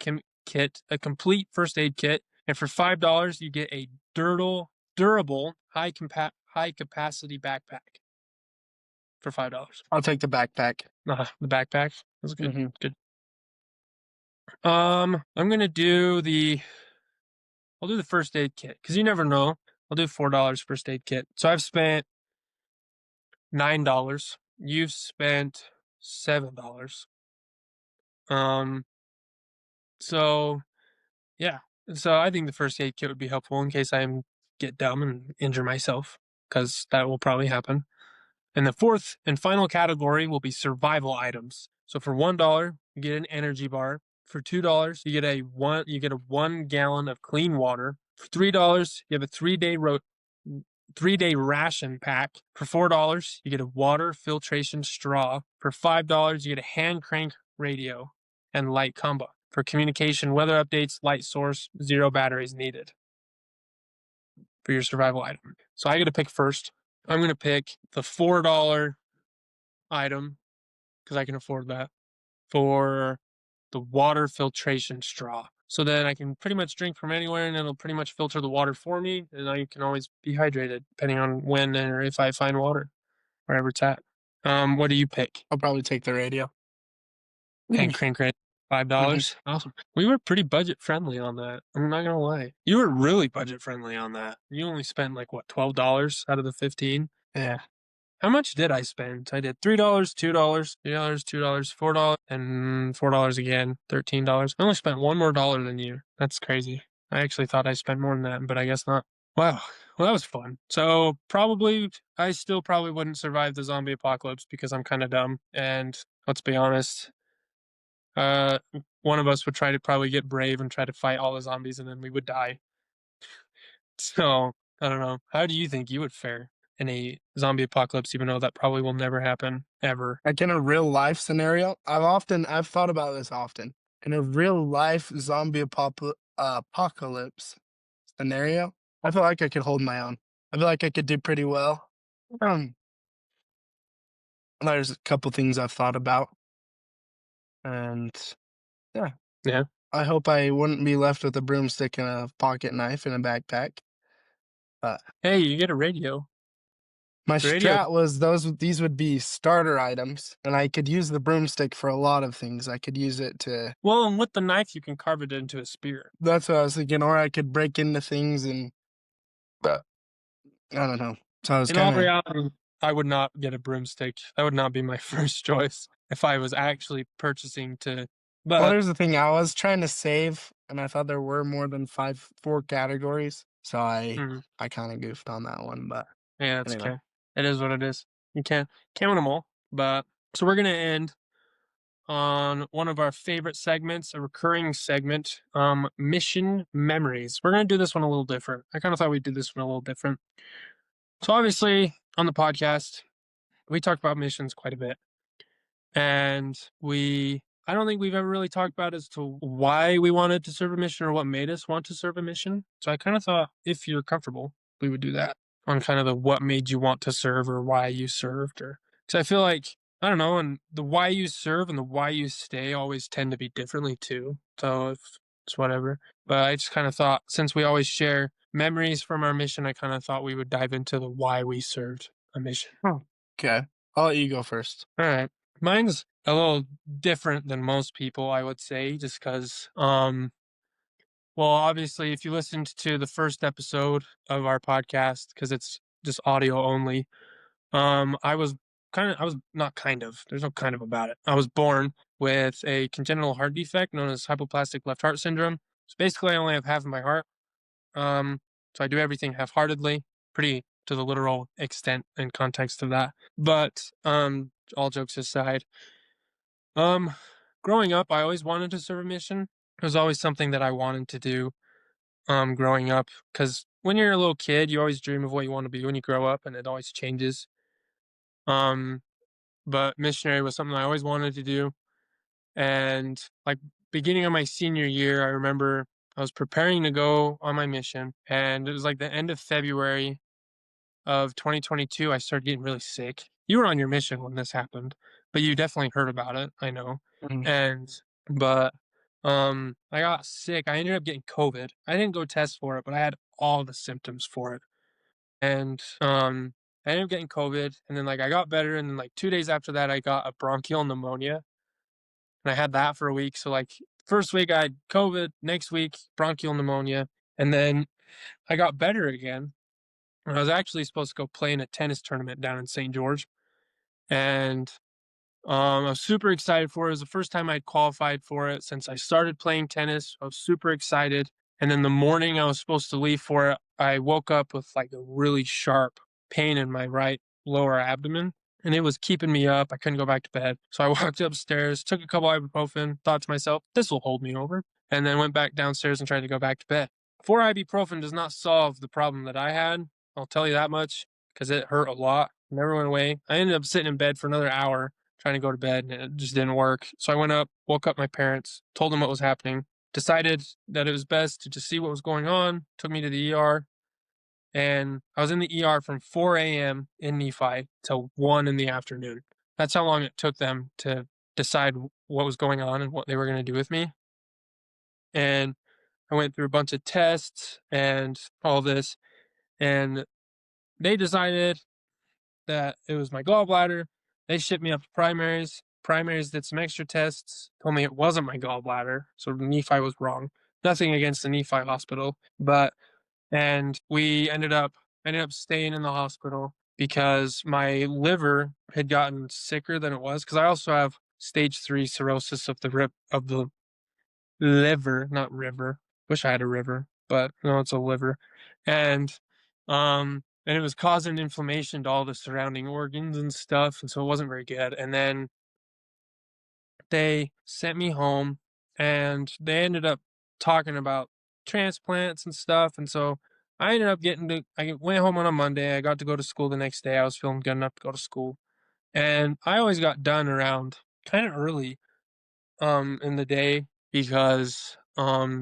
kit, a complete first aid kit. And for $5, you get a durable, high capacity backpack. For $5. I'll take the backpack. The backpack. That's good. Mhm. Good. I'm gonna do I'll do the first aid kit because you never know. I'll do $4 first aid kit. So I've spent $9. You've spent $7. Um, so yeah. So I think the first aid kit would be helpful in case I get dumb and injure myself, because that will probably happen. And the fourth and final category will be survival items. So for $1, you get an energy bar. For $2, you get a 1 gallon of clean water. For $3, you have a 3-day ration pack. For $4, you get a water filtration straw. For $5, you get a hand crank radio and light combo. For communication, weather updates, light source, 0 batteries needed for your survival item. So I get to pick first. I'm going to pick the $4 item because I can afford that, for the water filtration straw. So then I can pretty much drink from anywhere and it'll pretty much filter the water for me, and I can always be hydrated depending on when or if I find water wherever it's at. What do you pick? I'll probably take the radio. And crank rate $5. Awesome. We were pretty budget friendly on that. I'm not gonna lie. You were really budget friendly on that. You only spent like what, $12 out of the 15? Yeah. How much did I spend? I did $3, $2, $3, $2, $4, and $4 again, $13. I only spent one more dollar than you. That's crazy. I actually thought I spent more than that, but I guess not. Wow. Well, that was fun. So I still probably wouldn't survive the zombie apocalypse because I'm kind of dumb. And let's be honest, uh, one of us would try to probably get brave and try to fight all the zombies, and then we would die. So I don't know. How do you think you would fare in a zombie apocalypse, even though that probably will never happen ever? Like in a real life scenario, I've thought about this often. In a real life apocalypse scenario, I feel like I could hold my own. I feel like I could do pretty well. Um, there's a couple things I've thought about, and yeah, Yeah. I hope I wouldn't be left with a broomstick and a pocket knife and a backpack. But Hey, you get a radio. my The radio. strat was these would be starter items, and I could use the broomstick for a lot of things. I could use it to. Well, and with the knife, you can carve it into a spear. That's what I was thinking, or I could break into things and. But I don't know. So I was In all kind of. reality, I would not get a broomstick. That would not be my first choice if I was actually purchasing to. Well, But there's the thing. I was trying to save, and I thought there were more than four categories. So mm, I kind of goofed on that one. But yeah, it's anyway, okay. It is what it is. You can't win them all. But so we're gonna end on one of our favorite segments, a recurring segment, mission memories. We're gonna do this one a little different. I kind of thought we'd do this one a little different. So obviously on the podcast, we talk about missions quite a bit. And I don't think we've ever really talked about as to why we wanted to serve a mission or what made us want to serve a mission. So I kind of thought, if you're comfortable, we would do that on kind of the what made you want to serve or why you served, or because I feel like, I don't know, and the why you serve and the why you stay always tend to be differently too. So if it's whatever. But I just kind of thought, since we always share memories from our mission, I kind of thought we would dive into the why we served a mission. okay. I'll let you go first. All right. Mine's a little different than most people, I would say, just because, well, obviously, if you listened to the first episode of our podcast, because it's just audio only, I was not kind of, there's no kind of about it. I was born with a congenital heart defect known as hypoplastic left heart syndrome. So basically, I only have half of my heart. So I do everything half-heartedly, pretty to the literal extent and context of that. But all jokes aside, growing up, I always wanted to serve a mission. It was always something that I wanted to do. Growing up, because when you're a little kid, you always dream of what you want to be when you grow up, and it always changes. Um, but missionary was something I always wanted to do, and like beginning of my senior year, I remember I was preparing to go on my mission, and it was like the end of February of 2022. I started getting really sick. You were on your mission when this happened, but you definitely heard about it, I know. Mhm. And but I got sick. I ended up getting COVID. I didn't go test for it, but I had all the symptoms for it. And I ended up getting COVID, and then like I got better, and then like 2 days after that I got a bronchial pneumonia. And I had that for a week. So like first week I had COVID, next week bronchial pneumonia. And then I got better again. And I was actually supposed to go play in a tennis tournament down in St. George. And I was super excited for it. It was the first time I'd qualified for it since I started playing tennis. I was super excited. And then the morning I was supposed to leave for it, I woke up with like a really sharp pain in my right lower abdomen. And it was keeping me up. I couldn't go back to bed. So I walked upstairs, took a couple ibuprofen, thought to myself, this will hold me over. And then went back downstairs and tried to go back to bed. 4 ibuprofen does not solve the problem that I had. I'll tell you that much because it hurt a lot. Never went away. I ended up sitting in bed for another hour trying to go to bed and it just didn't work. So I went up, woke up my parents, told them what was happening, decided that it was best to just see what was going on, took me to the ER. And I was in the ER from 4 a.m. in Nephi till 1 in the afternoon. That's how long it took them to decide what was going on and what they were going to do with me. And I went through a bunch of tests and all this. And they decided that it was my gallbladder. They shipped me up to primaries. Primaries did some extra tests, told me it wasn't my gallbladder. So Nephi was wrong. Nothing against the Nephi hospital, but and I ended up staying in the hospital because my liver had gotten sicker than it was. Because I also have stage 3 cirrhosis of the liver, not river. Wish I had a river, but no, it's a liver. And it was causing inflammation to all the surrounding organs and stuff, and so it wasn't very good. And then they sent me home, and they ended up talking about transplants and stuff, and so I ended up I went home on a Monday, I got to go to school the next day, I was feeling good enough to go to school, and I always got done around kinda early, in the day because,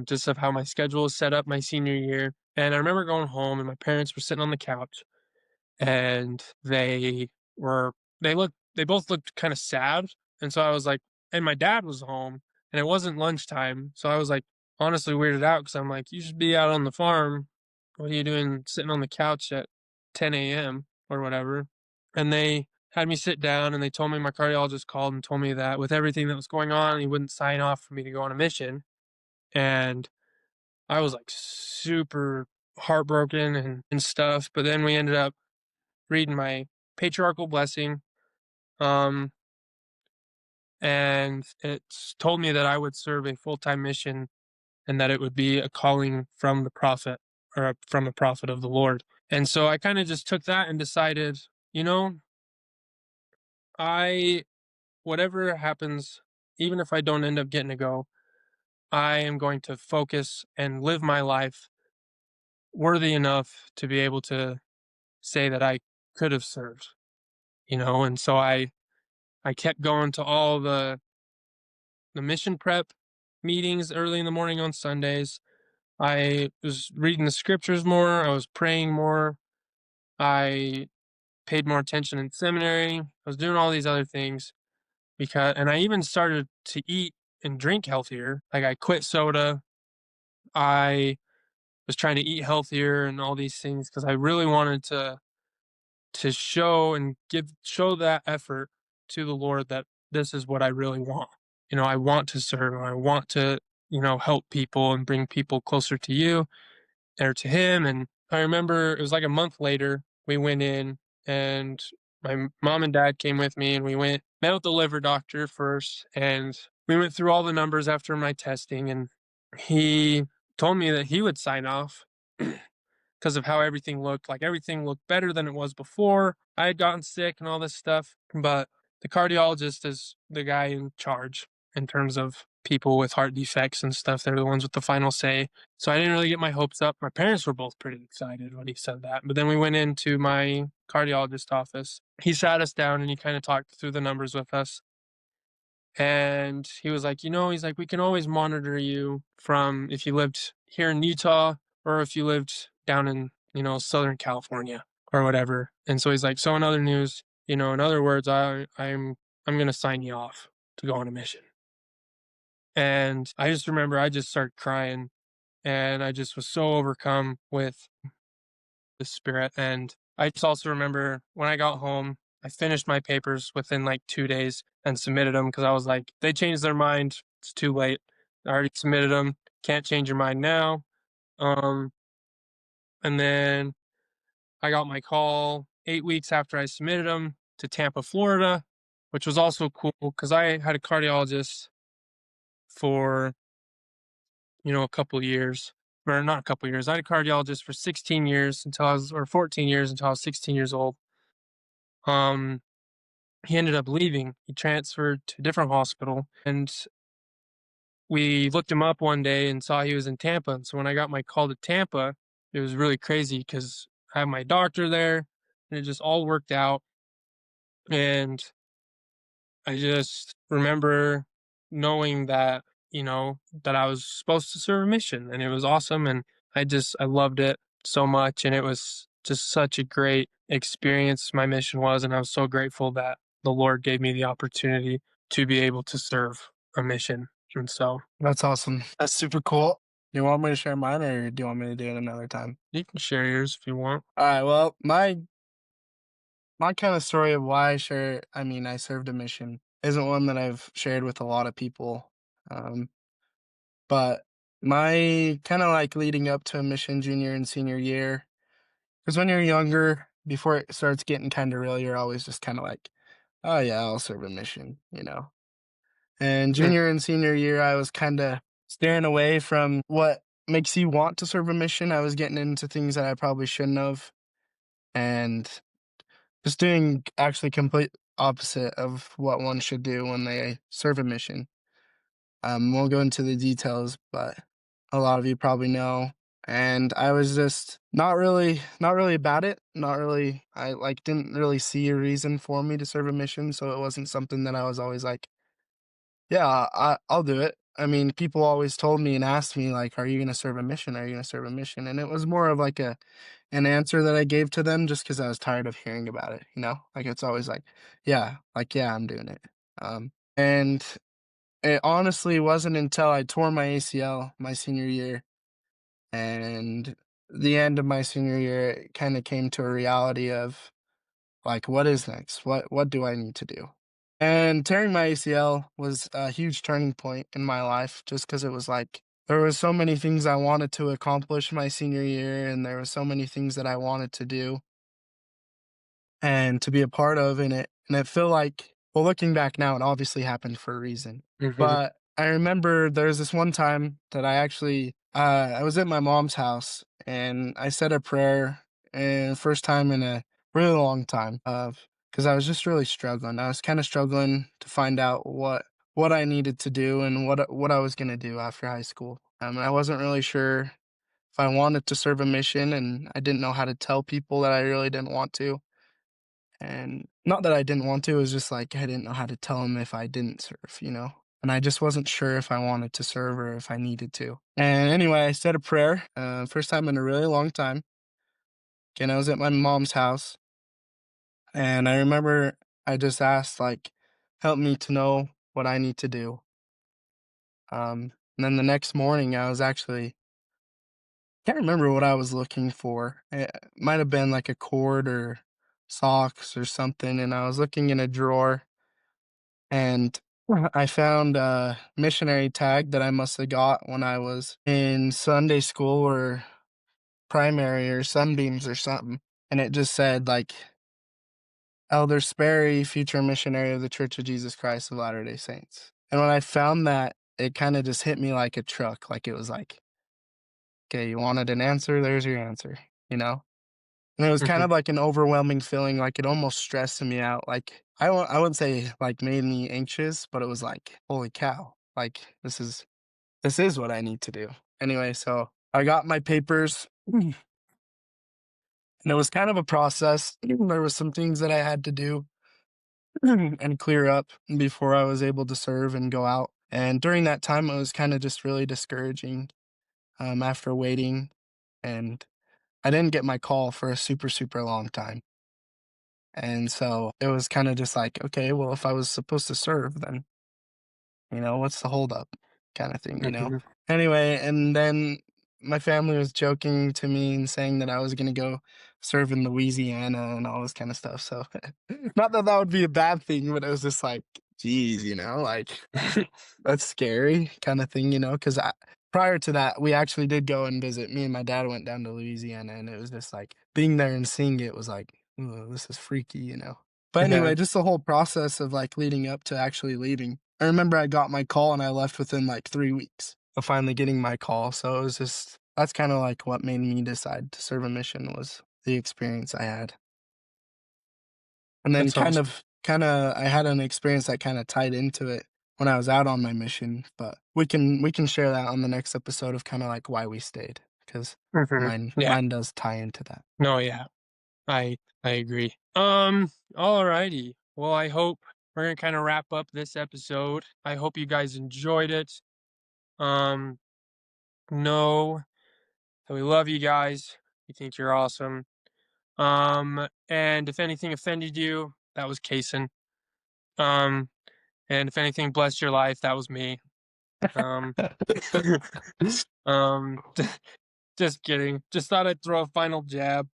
just of how my schedule was set up my senior year, and I remember going home and my parents were sitting on the couch, and were they both looked kinda sad, and so I was like and my dad was home, and it wasn't lunchtime, so I was, like, honestly weirded out because 'cause I'm like, "You should be out on the farm. What are you doing sitting on the couch at 10 a.m. or whatever?" And they had me sit down, and they told me my cardiologist called and told me that with everything that was going on, he wouldn't sign off for me to go on a mission, and I was, like, super heartbroken and stuff, but then we ended up reading my patriarchal blessing, um, and it's told me that I would serve a full-time mission and that it would be a calling from the prophet from a prophet of the Lord. And so I kind of just took that and decided, you know, I whatever happens, even if I don't end up getting to go, I am going to focus and live my life worthy enough to be able to say that I could have served, and so I kept going to all the mission prep meetings early in the morning on Sundays. I was reading the scriptures more, I was praying more, I paid more attention in seminary, I was doing all these other things and I even started to eat and drink healthier. Like I quit soda. I was trying to eat healthier and all these things because I really wanted to show that effort to the Lord that this is what I really want. I want to serve and I want to, help people and bring people closer to you or to him. And I remember it was like a month later, we went in and my mom and dad came with me and we met with the liver doctor first and we went through all the numbers after my testing and he told me that he would sign off because of how everything looked. Like everything looked better than it was before. I had gotten sick and all this stuff, but the cardiologist is the guy in charge in terms of people with heart defects and stuff. They're the ones with the final say. So I didn't really get my hopes up. My parents were both pretty excited when he said that. But then we went into my cardiologist office. He sat us down and he kind of talked through the numbers with us. And he was like, he's like, we can always monitor you from if you lived here in Utah or if you lived down in, Southern California or whatever. And so he's like, so in other news, in other words, I'm gonna sign you off to go on a mission. And I just remember I just started crying and I just was so overcome with the spirit. And I just also remember when I got home, I finished my papers within like 2 days and submitted them because I was like, they changed their mind. It's too late. I already submitted them. Can't change your mind now. Um, and then I got my call 8 weeks after I submitted them to Tampa, Florida, which was also cool because I had a cardiologist for, a couple years, or not a couple years. I had a cardiologist for 16 years until I was, or 14 years until I was 16 years old. Um, he ended up leaving. He transferred to a different hospital, and we looked him up one day and saw he was in Tampa. And so when I got my call to Tampa, it was really crazy because I had my doctor there, and it just all worked out. And I just remember knowing that, that I was supposed to serve a mission, and it was awesome. And I loved it so much. And it was just such a great experience, my mission was. And I was so grateful that the Lord gave me the opportunity to be able to serve a mission. And so That's awesome. That's super cool. You want me to share mine, or do you want me to do it another time? you can share yours if you want. All right. Well, my kind of story of why I served a mission isn't one that I've shared with a lot of people. Um, but my kind of like leading up to a mission junior and senior year, because when you're younger, before it starts getting kind of real, you're always just kind of like, oh yeah, I'll serve a mission. And Mm, junior and senior year, I was kind of steering away from what makes you want to serve a mission. I was getting into things that I probably shouldn't have, and just doing actually complete opposite of what one should do when they serve a mission. Won't go into the details, but a lot of you probably know. And I was just not really about it. Not really. I like didn't really see a reason for me to serve a mission, so it wasn't something that I was always like, yeah, I'll do it. I mean, people always told me and asked me like, "Are you gonna serve a mission? Are you gonna serve a mission?" And it was more of like an answer that I gave to them just because I was tired of hearing about it. Like it's always like, yeah, I'm doing it. And it honestly wasn't until I tore my ACL my senior year and the end of my senior year, it kind of came to a reality of like, what is next? What do I need to do? And tearing my ACL was a huge turning point in my life just because it was like there was so many things I wanted to accomplish my senior year, and there was so many things that I wanted to do and to be a part of in it. And it felt like, well, looking back now, it obviously happened for a reason. mhm, But I remember there was this one time that I was at my mom's house and I said a prayer, and first time in a really long time of because I was just really struggling. I was kind of struggling to find out what I needed to do and what I was gonna do after high school. I wasn't really sure if I wanted to serve a mission, and I didn't know how to tell people that I really didn't want to. And not that I didn't want to, it was just like I didn't know how to tell him if I didn't serve. And I just wasn't sure if I wanted to serve or if I needed to. And anyway, I said a prayer, first time in a really long time. Again, I was at my mom's house, and I remember I just asked, like, help me to know what I need to do. And then the next morning, I was actually, can't remember what I was looking for. It might have been like a cord or socks or something. And I was looking in a drawer, and I found a missionary tag that I must have got when I was in Sunday school or primary or Sunbeams or something. And it just said like Elder Sperry, future missionary of the Church of Jesus Christ of Latter-day Saints. And when I found that, it kind of just hit me like a truck. Like it was like, okay, you wanted an answer, there's your answer, you know? And it was kind mhm, of like an overwhelming feeling, like it almost stressed me out. Like I wouldn't say like made me anxious, but it was like, holy cow, like this is what I need to do. Anyway, so I got my papers, and it was kind of a process. There was some things that I had to do and clear up before I was able to serve and go out. And during that time, it was kind of just really discouraging after waiting, and I didn't get my call for a super, super long time. And so it was kind of just like, okay, well, if I was supposed to serve, then, what's the holdup kind of thing. mhm. Anyway, and then my family was joking to me and saying that I was going to go serve in Louisiana and all this kind of stuff. So, not that that would be a bad thing, but it was just like, geez, like that's scary kind of thing, because prior to that, we actually did go and visit. Me and my dad went down to Louisiana, and it was just like being there and seeing it was like, "Ooh, this is freaky, you know." But Yeah, anyway, just the whole process of like leading up to actually leaving. I remember I got my call and I left within like 3 weeks of finally getting my call. So it was just that's kind of like what made me decide to serve a mission was the experience I had. And then that's awesome. I had an experience that kinda tied into it when I was out on my mission, but we can share that on the next episode of kinda, like, why we stayed, 'cause Mhm. mine Yeah. mine does tie into that. No, yeah. I agree. Alrighty. Well, I hope we're gonna kind of wrap up this episode. I hope you guys enjoyed it. Um, know that we love you guys. We think you're awesome. And if anything offended you, that was Kason. Um, and if anything blessed your life, that was me. Um, um, just kidding. Just thought I'd throw a final jab.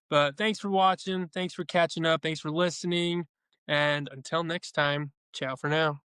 But thanks for watching. Thanks for catching up. Thanks for listening. And until next time, ciao for now.